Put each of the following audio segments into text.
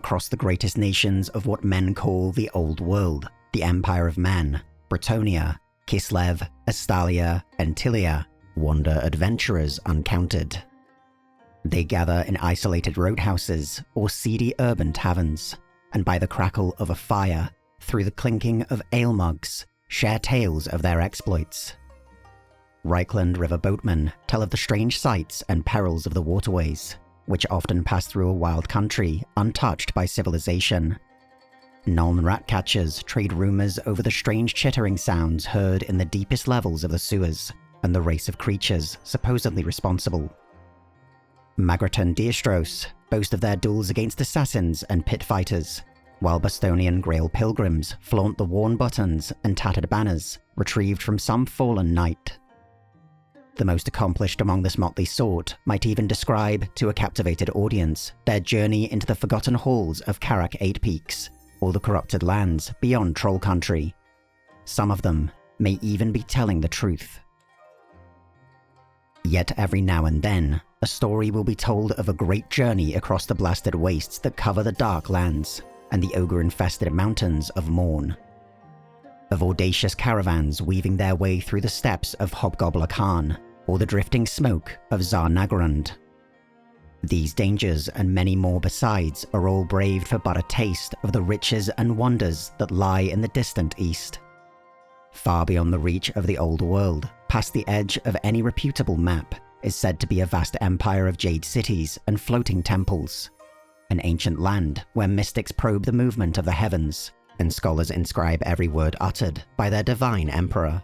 across the greatest nations of what men call the Old World, the Empire of Man, Bretonia, Kislev, Estalia, and Tilia, wander adventurers uncounted. They gather in isolated roadhouses or seedy urban taverns, and by the crackle of a fire, through the clinking of ale mugs, share tales of their exploits. Reichland River boatmen tell of the strange sights and perils of the waterways, which often pass through a wild country untouched by civilization. Nuln rat-catchers trade rumors over the strange chittering sounds heard in the deepest levels of the sewers, and the race of creatures supposedly responsible. Magraton Deerstros boast of their duels against assassins and pit fighters, while Bostonian Grail pilgrims flaunt the worn buttons and tattered banners retrieved from some fallen knight. The most accomplished among this motley sort might even describe to a captivated audience their journey into the forgotten halls of Karak Eight Peaks, or the corrupted lands beyond Troll Country. Some of them may even be telling the truth. Yet every now and then, a story will be told of a great journey across the blasted wastes that cover the Dark Lands and the ogre-infested mountains of Morn. Of audacious caravans weaving their way through the steppes of Hobgobbler Khan, or the drifting smoke of Tsar Nagrand. These dangers and many more besides are all braved for but a taste of the riches and wonders that lie in the distant east. Far beyond the reach of the old world, past the edge of any reputable map, is said to be a vast empire of jade cities and floating temples. An ancient land where mystics probe the movement of the heavens, and scholars inscribe every word uttered by their divine emperor.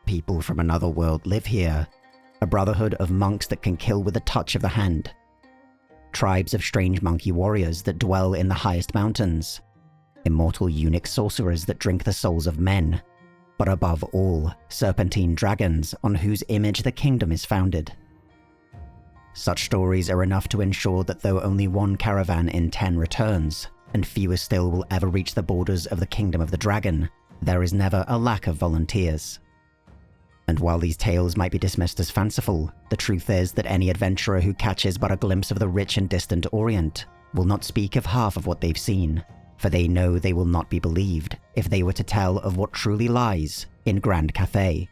People from another world live here, a brotherhood of monks that can kill with a touch of the hand. Tribes of strange monkey warriors that dwell in the highest mountains. Immortal eunuch sorcerers that drink the souls of men. But above all, serpentine dragons on whose image the kingdom is founded. Such stories are enough to ensure that though only one caravan in 10 returns, and fewer still will ever reach the borders of the Kingdom of the Dragon, there is never a lack of volunteers. And while these tales might be dismissed as fanciful, the truth is that any adventurer who catches but a glimpse of the rich and distant Orient will not speak of half of what they've seen, for they know they will not be believed if they were to tell of what truly lies in Grand Cathay.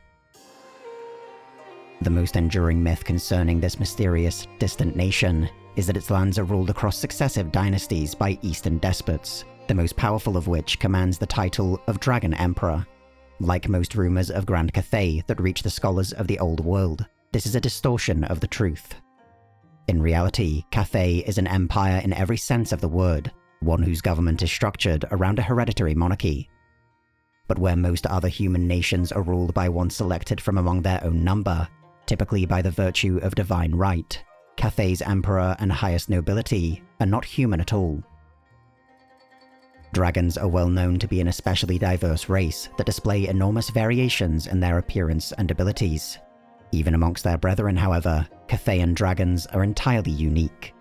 The most enduring myth concerning this mysterious, distant nation is that its lands are ruled across successive dynasties by Eastern despots, the most powerful of which commands the title of Dragon Emperor. Like most rumors of Grand Cathay that reach the scholars of the Old World, this is a distortion of the truth. In reality, Cathay is an empire in every sense of the word, one whose government is structured around a hereditary monarchy. But where most other human nations are ruled by one selected from among their own number, typically by the virtue of divine right, Cathay's emperor and highest nobility are not human at all. Dragons are well known to be an especially diverse race that display enormous variations in their appearance and abilities. Even amongst their brethren, however, Cathayan dragons are entirely unique.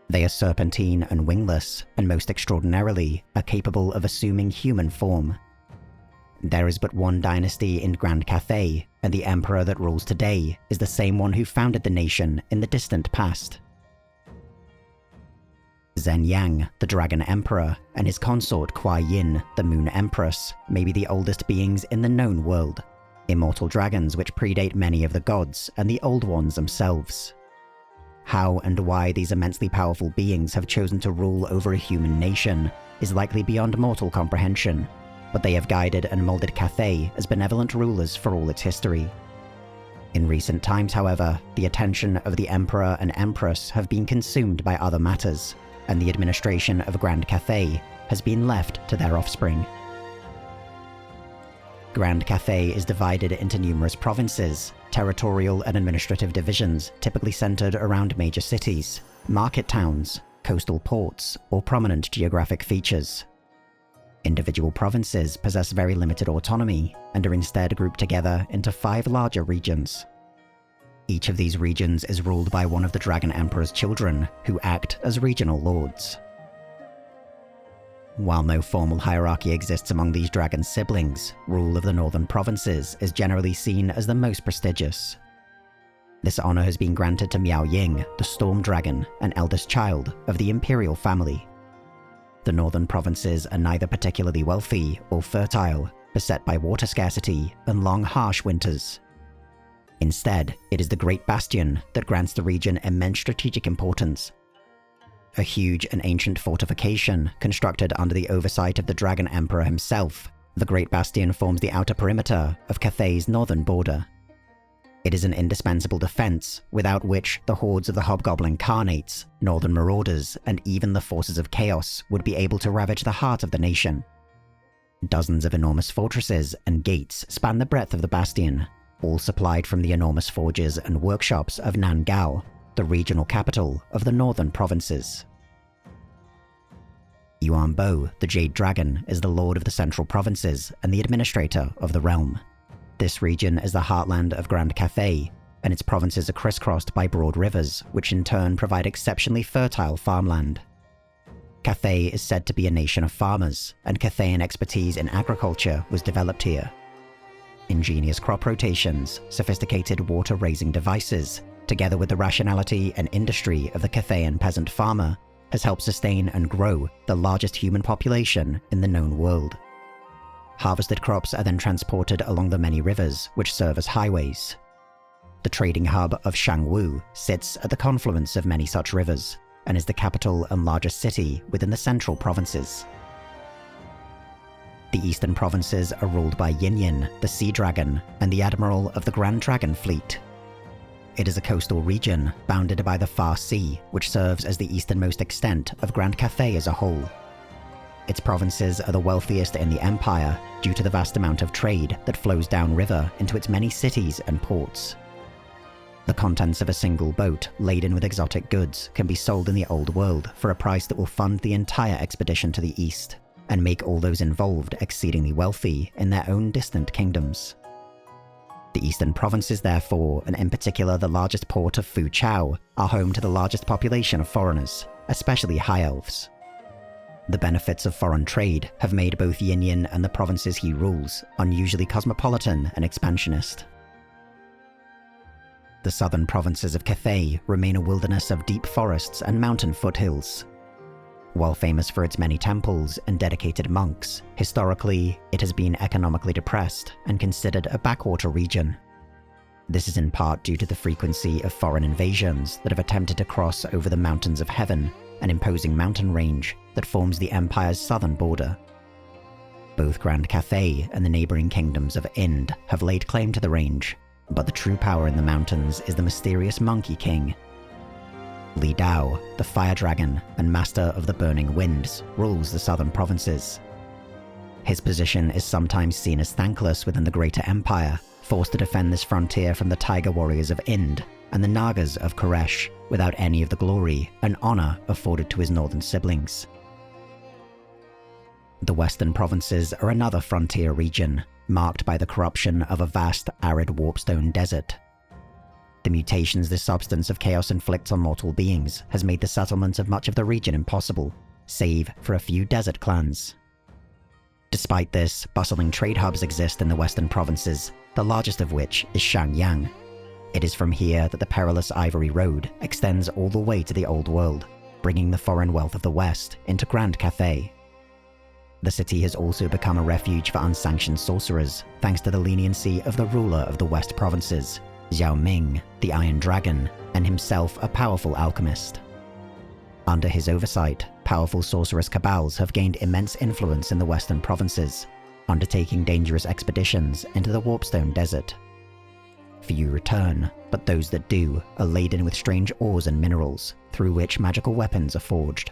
They are serpentine and wingless, and most extraordinarily, are capable of assuming human form. There is but one dynasty in Grand Cathay, and the emperor that rules today is the same one who founded the nation in the distant past. Zhen Yang, the Dragon Emperor, and his consort Kuai Yin, the Moon Empress, may be the oldest beings in the known world, immortal dragons which predate many of the gods and the Old Ones themselves. How and why these immensely powerful beings have chosen to rule over a human nation is likely beyond mortal comprehension, but they have guided and molded Cathay as benevolent rulers for all its history. In recent times, however, the attention of the Emperor and Empress have been consumed by other matters, and the administration of Grand Cathay has been left to their offspring. Grand Cathay is divided into numerous provinces, territorial and administrative divisions typically centered around major cities, market towns, coastal ports, or prominent geographic features. Individual provinces possess very limited autonomy and are instead grouped together into 5 larger regions. Each of these regions is ruled by one of the Dragon Emperor's children, who act as regional lords. While no formal hierarchy exists among these dragon siblings, rule of the northern provinces is generally seen as the most prestigious. This honor has been granted to Miao Ying, the Storm Dragon, an eldest child of the imperial family. The northern provinces are neither particularly wealthy or fertile, beset by water scarcity and long, harsh winters. Instead, it is the Great Bastion that grants the region immense strategic importance. A huge and ancient fortification constructed under the oversight of the Dragon Emperor himself, the Great Bastion forms the outer perimeter of Cathay's northern border. It is an indispensable defense, without which the hordes of the Hobgoblin Carnates, northern marauders, and even the forces of chaos would be able to ravage the heart of the nation. Dozens of enormous fortresses and gates span the breadth of the bastion, all supplied from the enormous forges and workshops of Nangal, the regional capital of the northern provinces. Yuan Bo, the Jade Dragon, is the lord of the central provinces and the administrator of the realm. This region is the heartland of Grand Cathay, and its provinces are crisscrossed by broad rivers, which in turn provide exceptionally fertile farmland. Cathay is said to be a nation of farmers, and Cathayan expertise in agriculture was developed here. Ingenious crop rotations, sophisticated water-raising devices, together with the rationality and industry of the Cathayan peasant farmer, has helped sustain and grow the largest human population in the known world. Harvested crops are then transported along the many rivers which serve as highways. The trading hub of Shangwu sits at the confluence of many such rivers, and is the capital and largest city within the central provinces. The eastern provinces are ruled by Yin, the Sea Dragon, and the Admiral of the Grand Dragon Fleet. It is a coastal region bounded by the Far Sea, which serves as the easternmost extent of Grand Cathay as a whole. Its provinces are the wealthiest in the empire due to the vast amount of trade that flows downriver into its many cities and ports. The contents of a single boat laden with exotic goods can be sold in the old world for a price that will fund the entire expedition to the east, and make all those involved exceedingly wealthy in their own distant kingdoms. The eastern provinces, therefore, and in particular the largest port of Fuchao, are home to the largest population of foreigners, especially high elves. The benefits of foreign trade have made both Yin and the provinces he rules unusually cosmopolitan and expansionist. The southern provinces of Cathay remain a wilderness of deep forests and mountain foothills. While famous for its many temples and dedicated monks, historically it has been economically depressed and considered a backwater region. This is in part due to the frequency of foreign invasions that have attempted to cross over the mountains of heaven, an imposing mountain range that forms the empire's southern border. Both Grand Cathay and the neighbouring kingdoms of Ind have laid claim to the range, but the true power in the mountains is the mysterious Monkey King. Li Dao, the Fire Dragon and Master of the Burning Winds, rules the southern provinces. His position is sometimes seen as thankless within the greater empire, forced to defend this frontier from the Tiger Warriors of Ind and the Nagas of Koresh, without any of the glory and honour afforded to his northern siblings. The western provinces are another frontier region, marked by the corruption of a vast, arid warpstone desert. The mutations this substance of chaos inflicts on mortal beings has made the settlement of much of the region impossible, save for a few desert clans. Despite this, bustling trade hubs exist in the western provinces, the largest of which is Shangyang. It is from here that the perilous Ivory Road extends all the way to the Old World, bringing the foreign wealth of the West into Grand Cathay. The city has also become a refuge for unsanctioned sorcerers, thanks to the leniency of the ruler of the West provinces, Xiao Ming, the Iron Dragon, and himself a powerful alchemist. Under his oversight, powerful sorceress cabals have gained immense influence in the western provinces, undertaking dangerous expeditions into the Warpstone Desert. Few return, but those that do are laden with strange ores and minerals, through which magical weapons are forged.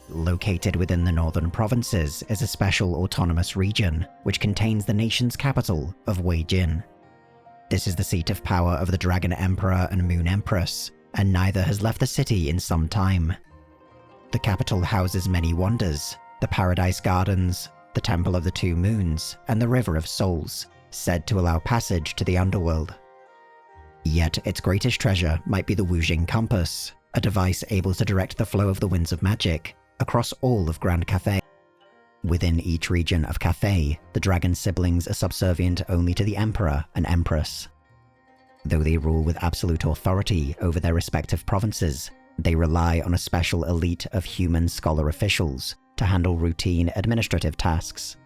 Located within the northern provinces is a special autonomous region, which contains the nation's capital of Weijin. This is the seat of power of the Dragon Emperor and Moon Empress, and neither has left the city in some time. The capital houses many wonders: the Paradise Gardens, the Temple of the Two Moons, and the River of Souls, said to allow passage to the underworld. Yet its greatest treasure might be the Wujing Compass, a device able to direct the flow of the winds of magic across all of Grand Cathay. Within each region of Cathay, the dragon siblings are subservient only to the Emperor and Empress. Though they rule with absolute authority over their respective provinces, They rely on a special elite of human scholar officials to handle routine administrative tasks.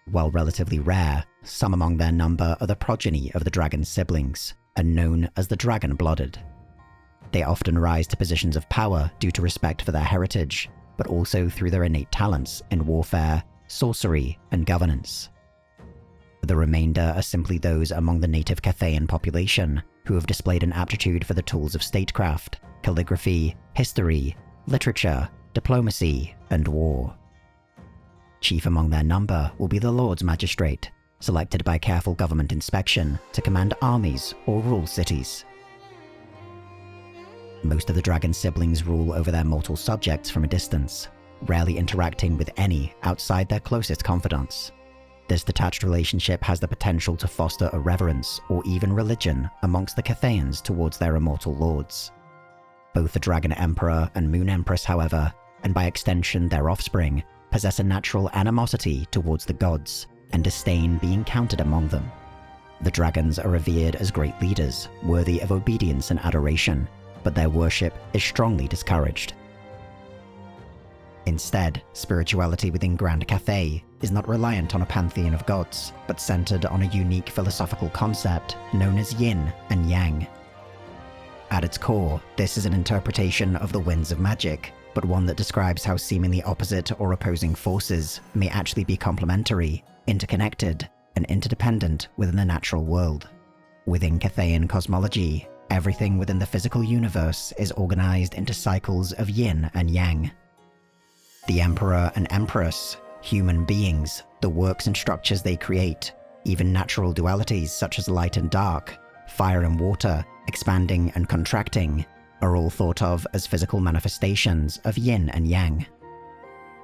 While relatively rare, some among their number are the progeny of the dragon's siblings, and known as the dragon-blooded. They often rise to positions of power due to respect for their heritage, but also through their innate talents in warfare, sorcery, and governance. The remainder are simply those among the native Cathayan population who have displayed an aptitude for the tools of statecraft, calligraphy, history, literature, diplomacy, and war. Chief among their number will be the Lord's Magistrate, selected by careful government inspection to command armies or rule cities. Most of the dragon siblings rule over their mortal subjects from a distance, rarely interacting with any outside their closest confidants. This detached relationship has the potential to foster a reverence or even religion amongst the Cathayans towards their immortal lords. Both the Dragon Emperor and Moon Empress, however, and by extension their offspring, possess a natural animosity towards the gods, and disdain being counted among them. The dragons are revered as great leaders, worthy of obedience and adoration, but their worship is strongly discouraged. Instead, spirituality within Grand Cathay is not reliant on a pantheon of gods, but centered on a unique philosophical concept known as yin and yang. At its core, this is an interpretation of the winds of magic, but one that describes how seemingly opposite or opposing forces may actually be complementary, interconnected, and interdependent within the natural world. Within Cathayan cosmology, everything within the physical universe is organized into cycles of yin and yang. The Emperor and Empress, human beings, the works and structures they create, even natural dualities such as light and dark, fire and water, expanding and contracting, are all thought of as physical manifestations of yin and yang.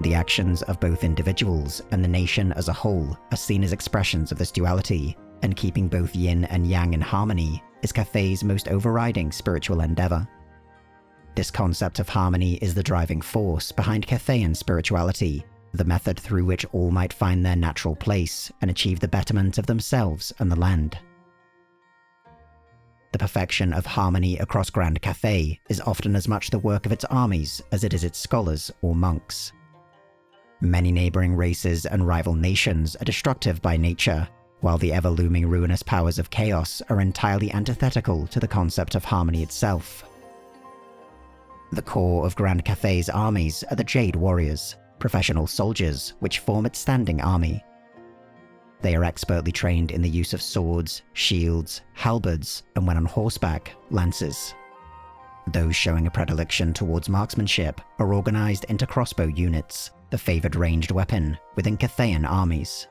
The actions of both individuals and the nation as a whole are seen as expressions of this duality, and keeping both yin and yang in harmony is Cathay's most overriding spiritual endeavor. This concept of harmony is the driving force behind Cathayan spirituality, the method through which all might find their natural place and achieve the betterment of themselves and the land. The perfection of harmony across Grand Cathay is often as much the work of its armies as it is its scholars or monks. Many neighboring races and rival nations are destructive by nature, while the ever-looming ruinous powers of chaos are entirely antithetical to the concept of harmony itself. The core of Grand Cathay's armies are the Jade Warriors, professional soldiers which form its standing army. They are expertly trained in the use of swords, shields, halberds, and when on horseback, lances. Those showing a predilection towards marksmanship are organized into crossbow units, the favored ranged weapon within Cathayan armies.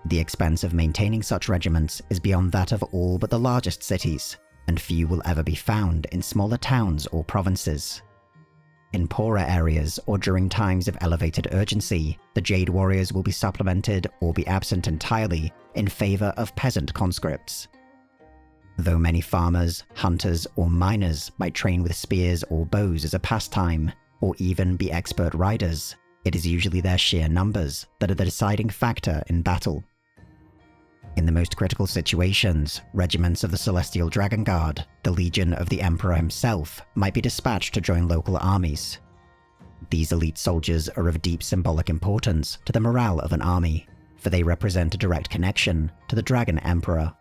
The expense of maintaining such regiments is beyond that of all but the largest cities, and few will ever be found in smaller towns or provinces. In poorer areas or during times of elevated urgency, the Jade Warriors will be supplemented or be absent entirely in favor of peasant conscripts. Though many farmers, hunters, or miners might train with spears or bows as a pastime, or even be expert riders, it is usually their sheer numbers that are the deciding factor in battle. In the most critical situations, regiments of the Celestial Dragon Guard, the Legion of the Emperor himself, might be dispatched to join local armies. These elite soldiers are of deep symbolic importance to the morale of an army, for they represent a direct connection to the Dragon Emperor.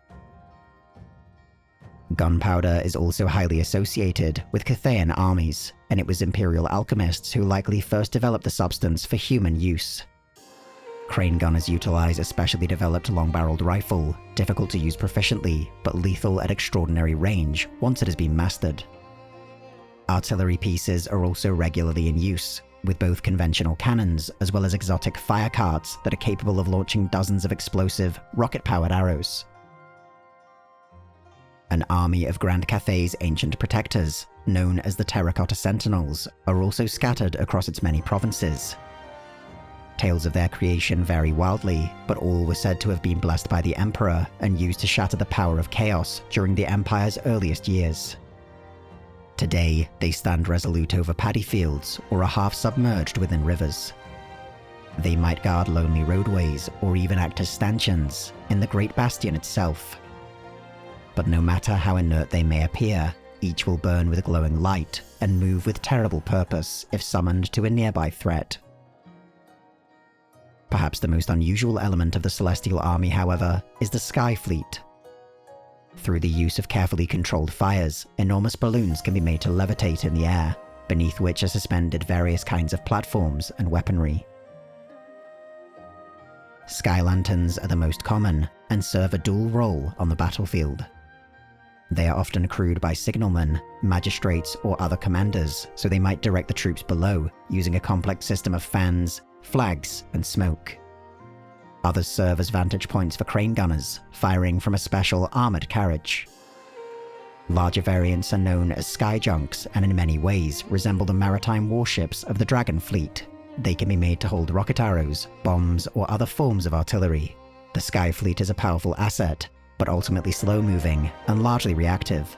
Gunpowder is also highly associated with Cathayan armies, and it was Imperial alchemists who likely first developed the substance for human use. Crane gunners utilize a specially developed long-barreled rifle, difficult to use proficiently, but lethal at extraordinary range once it has been mastered. Artillery pieces are also regularly in use, with both conventional cannons as well as exotic fire carts that are capable of launching dozens of explosive, rocket-powered arrows. An army of Grand Cathay's ancient protectors, known as the Terracotta Sentinels, are also scattered across its many provinces. Tales of their creation vary wildly, but all were said to have been blessed by the Emperor and used to shatter the power of chaos during the Empire's earliest years. Today, they stand resolute over paddy fields or are half submerged within rivers. They might guard lonely roadways or even act as stanchions in the Great Bastion itself. But no matter how inert they may appear, Each will burn with a glowing light and move with terrible purpose if summoned to a nearby threat. Perhaps the most unusual element of the Celestial Army, however, is the Sky Fleet. Through the use of carefully controlled fires, enormous balloons can be made to levitate in the air, beneath which are suspended various kinds of platforms and weaponry. Sky lanterns are the most common and serve a dual role on the battlefield. They are often crewed by signalmen, magistrates, or other commanders, so they might direct the troops below using a complex system of fans, flags, and smoke. Others serve as vantage points for crane gunners, firing from a special armored carriage. Larger variants are known as sky junks and in many ways resemble the maritime warships of the Dragon Fleet. They can be made to hold rocket arrows, bombs, or other forms of artillery. The Sky Fleet is a powerful asset, but ultimately slow-moving and largely reactive.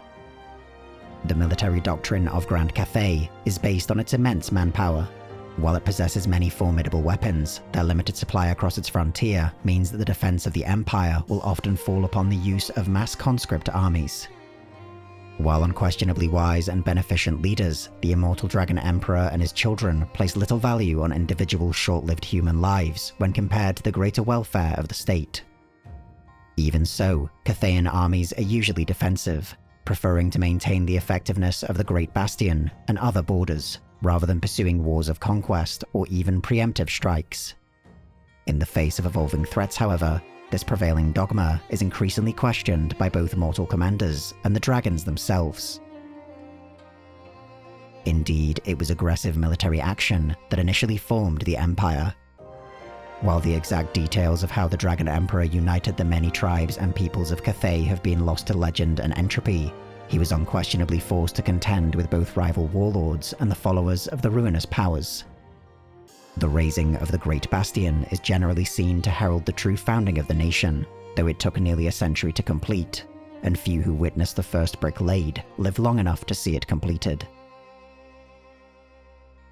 The military doctrine of Grand Cathay is based on its immense manpower. While it possesses many formidable weapons, their limited supply across its frontier means that the defense of the Empire will often fall upon the use of mass conscript armies. While unquestionably wise and beneficent leaders, the immortal Dragon Emperor and his children place little value on individual short-lived human lives when compared to the greater welfare of the state. Even so, Cathayan armies are usually defensive, preferring to maintain the effectiveness of the Great Bastion and other borders, rather than pursuing wars of conquest or even preemptive strikes. In the face of evolving threats, however, this prevailing dogma is increasingly questioned by both mortal commanders and the dragons themselves. Indeed, it was aggressive military action that initially formed the Empire. While the exact details of how the Dragon Emperor united the many tribes and peoples of Cathay have been lost to legend and entropy, he was unquestionably forced to contend with both rival warlords and the followers of the ruinous powers. The razing of the Great Bastion is generally seen to herald the true founding of the nation, though it took nearly a century to complete, and few who witnessed the first brick laid lived long enough to see it completed.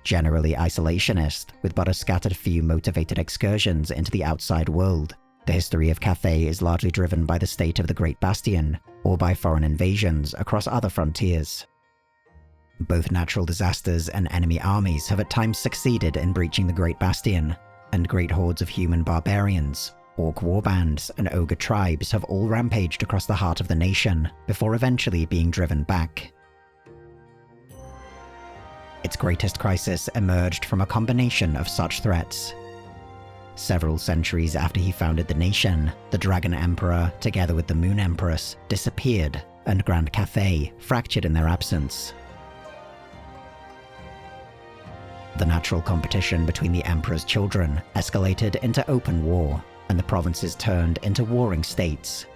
Generally isolationist, with but a scattered few motivated excursions into the outside world, the history of Cathay is largely driven by the state of the Great Bastion, or by foreign invasions across other frontiers. Both natural disasters and enemy armies have at times succeeded in breaching the Great Bastion, and great hordes of human barbarians, orc warbands, and ogre tribes have all rampaged across the heart of the nation, before eventually being driven back. Its greatest crisis emerged from a combination of such threats. Several centuries after he founded the nation, the Dragon Emperor, together with the Moon Empress, disappeared, and Grand Cathay fractured in their absence. The natural competition between the Emperor's children escalated into open war, and the provinces turned into warring states.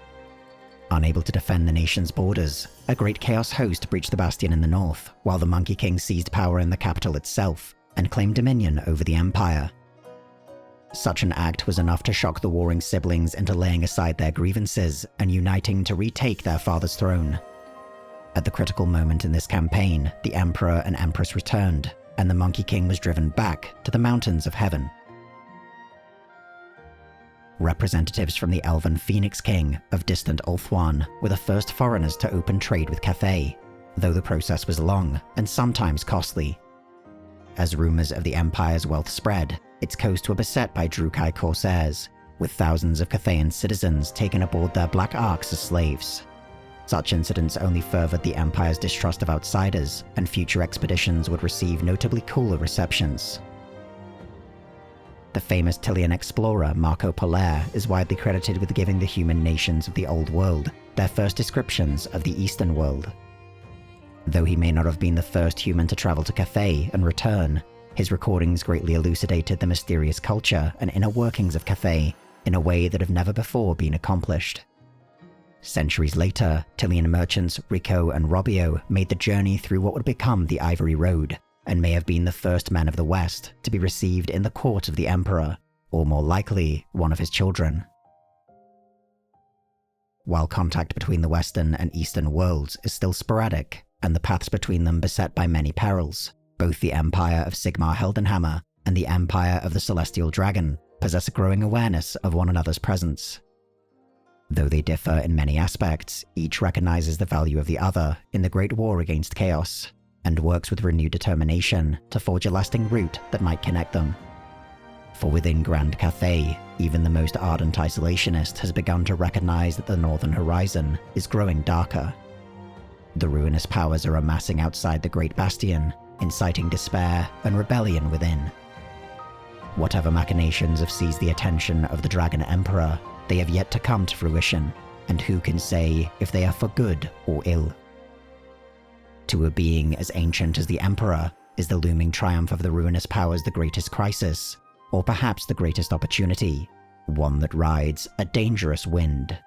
Unable to defend the nation's borders, a great chaos host breached the bastion in the north, while the Monkey King seized power in the capital itself and claimed dominion over the empire. Such an act was enough to shock the warring siblings into laying aside their grievances and uniting to retake their father's throne. At the critical moment in this campaign, the Emperor and Empress returned, and the Monkey King was driven back to the mountains of heaven. Representatives from the elven Phoenix King of distant Ulthuan were the first foreigners to open trade with Cathay, though the process was long and sometimes costly. As rumors of the Empire's wealth spread, its coasts were beset by Drukai corsairs, with thousands of Cathayan citizens taken aboard their black arks as slaves. Such incidents only furthered the Empire's distrust of outsiders, and future expeditions would receive notably cooler receptions. The famous Tilian explorer Marco Polo is widely credited with giving the human nations of the Old World their first descriptions of the Eastern world. Though he may not have been the first human to travel to Cathay and return, his recordings greatly elucidated the mysterious culture and inner workings of Cathay in a way that have never before been accomplished. Centuries later, Tilian merchants Rico and Robbio made the journey through what would become the Ivory Road, and may have been the first men of the West to be received in the court of the Emperor, or more likely, one of his children. While contact between the Western and Eastern worlds is still sporadic, and the paths between them beset by many perils, both the Empire of Sigmar Heldenhammer and the Empire of the Celestial Dragon possess a growing awareness of one another's presence. Though they differ in many aspects, each recognizes the value of the other in the Great War against chaos, and works with renewed determination to forge a lasting route that might connect them. For within Grand Cathay, even the most ardent isolationist has begun to recognize that the northern horizon is growing darker. The ruinous powers are amassing outside the Great Bastion, inciting despair and rebellion within. Whatever machinations have seized the attention of the Dragon Emperor, they have yet to come to fruition, and who can say if they are for good or ill? To a being as ancient as the Emperor, is the looming triumph of the ruinous powers the greatest crisis, or perhaps the greatest opportunity, one that rides a dangerous wind.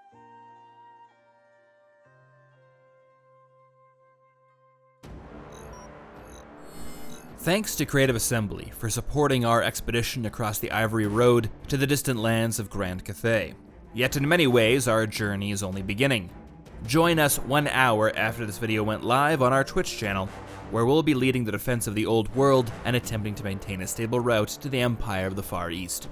Thanks to Creative Assembly for supporting our expedition across the Ivory Road to the distant lands of Grand Cathay. Yet in many ways, our journey is only beginning. Join us 1 hour after this video went live on our Twitch channel, where we'll be leading the defense of the Old World and attempting to maintain a stable route to the Empire of the Far East.